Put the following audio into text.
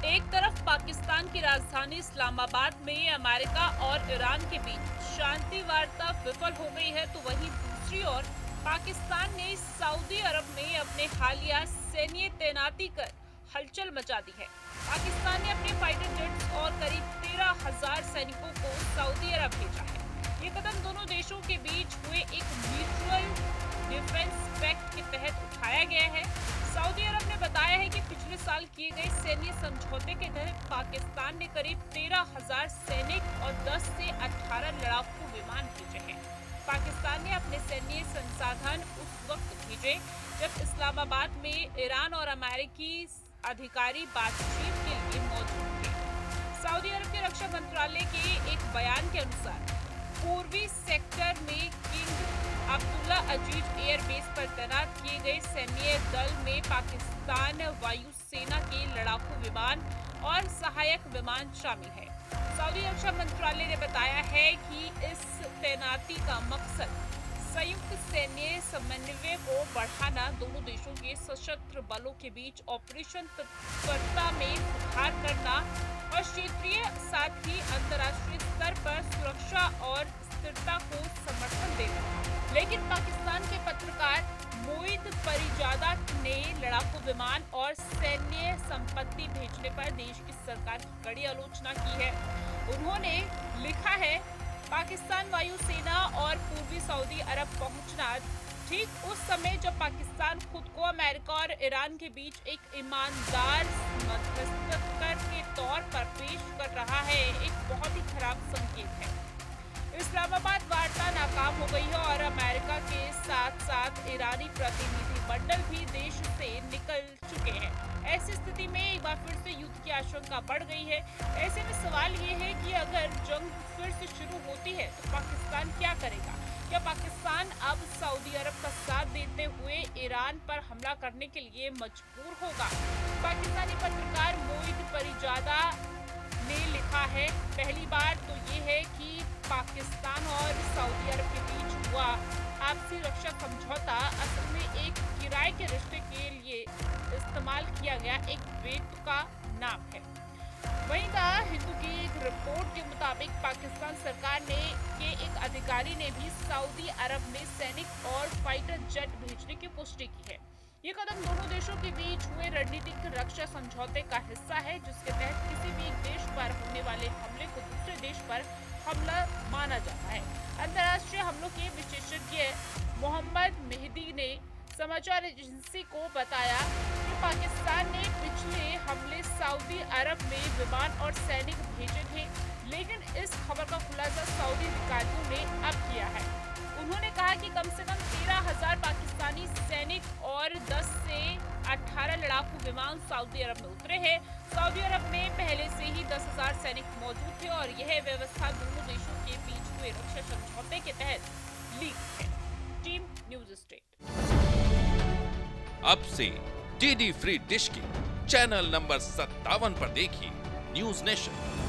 एक तरफ पाकिस्तान की राजधानी इस्लामाबाद में अमेरिका और ईरान के बीच शांति वार्ता विफल हो गई है, तो वहीं दूसरी ओर पाकिस्तान ने सऊदी अरब में अपने हालिया सैन्य तैनाती कर हलचल मचा दी है। पाकिस्तान ने अपने फाइटर जेट्स और करीब 13,000 सैनिकों को सऊदी अरब भेजा है। ये कदम दोनों देशों के बीच हुए एक म्यूचुअल डिफेंस पैक्ट के तहत उठाया गया है। सऊदी अरब ने बताया है कि पिछले साल किए गए सैन्य समझौते के तहत पाकिस्तान ने करीब 13,000 सैनिक और 10 से 18 लड़ाकू विमान भेजे हैं। पाकिस्तान ने अपने सैन्य संसाधन उस वक्त भेजे जब इस्लामाबाद में ईरान और अमेरिकी अधिकारी बातचीत के लिए मौजूद थे। सऊदी अरब के रक्षा मंत्रालय के एक बयान के अनुसार पूर्वी सेक्टर में किंग अब्दुल्ला अजीज एयरबेस पर तैनात किए गए सैन्य दल में पाकिस्तान वायुसेना के लड़ाकू विमान और सहायक विमान शामिल है। सऊदी रक्षा मंत्रालय ने बताया है कि इस तैनाती का मकसद संयुक्त सैन्य समन्वय को बढ़ाना, दोनों देशों के सशस्त्र बलों के बीच ऑपरेशन तत्परता में सुधार करना और क्षेत्रीय साथ ही अंतर्राष्ट्रीय स्तर पर सुरक्षा और स्थिरता को समर्थन देना था। लेकिन पाकिस्तान के पत्रकार मोईद परिजादा ने लड़ाकू विमान और सैन्य संपत्ति भेजने पर देश की सरकार की कड़ी आलोचना की है। उन्होंने लिखा है, पाकिस्तान वायुसेना और पूर्वी सऊदी अरब पहुंचना ठीक उस समय जब पाकिस्तान खुद को अमेरिका और ईरान के बीच एक ईमानदार मध्यस्थता के तौर पर पेश कर रहा है, एक बहुत ही खराब संकेत है। इस्लामाबाद वार्ता नाकाम हो गई है और अमेरिका के साथ साथ ईरानी प्रतिनिधि मंडल भी देश से निकल चुके हैं। ऐसी स्थिति में एक बार फिर से युद्ध की आशंका बढ़ गई है। ऐसे में सवाल ये है कि अगर जंग फिर से शुरू होती है तो पाकिस्तान क्या करेगा? क्या पाकिस्तान अब सऊदी अरब का साथ देते हुए ईरान पर हमला करने के लिए मजबूर होगा? पाकिस्तानी पत्रकार मोईद परिजादा ने लिखा है, पहली बार तो ये है कि पाकिस्तान और सऊदी अरब के बीच हुआ आपसी रक्षा समझौता असल में एक किराए के रिश्ते के लिए इस्तेमाल किया गया एक बेतुका नाम है। वहीं द हिंदू की एक रिपोर्ट के मुताबिक पाकिस्तान सरकार ने के एक अधिकारी ने भी सऊदी अरब में सैनिक और फाइटर जेट भेजने की पुष्टि की है। ये कदम दोनों देशों के बीच हुए रणनीतिक रक्षा समझौते का हिस्सा है, जिसके तहत किसी भी एक देश पर होने वाले हमले को दूसरे देश पर हमला माना जाता है। अंतर्राष्ट्रीय हमलों के विशेषज्ञ मोहम्मद मेहदी ने समाचार एजेंसी को बताया कि पाकिस्तान ने पिछले हमले सऊदी अरब में विमान और सैनिक भेजे थे, लेकिन इस खबर का खुलासा सऊदी अधिकारियों ने अब किया है। उन्होंने कहा कि कम से कम 13,000 पाकिस्तानी सैनिक और 10 से 18 लड़ाकू विमान सऊदी अरब में उतरे हैं। सऊदी अरब में पहले से ही 10,000 सैनिक मौजूद थे और यह व्यवस्था दोनों देशों के बीच हुए रक्षा समझौते के तहत ली है। Team news state. अब से डीडी फ्री डिश के चैनल नंबर 57 पर देखिए न्यूज नेशन।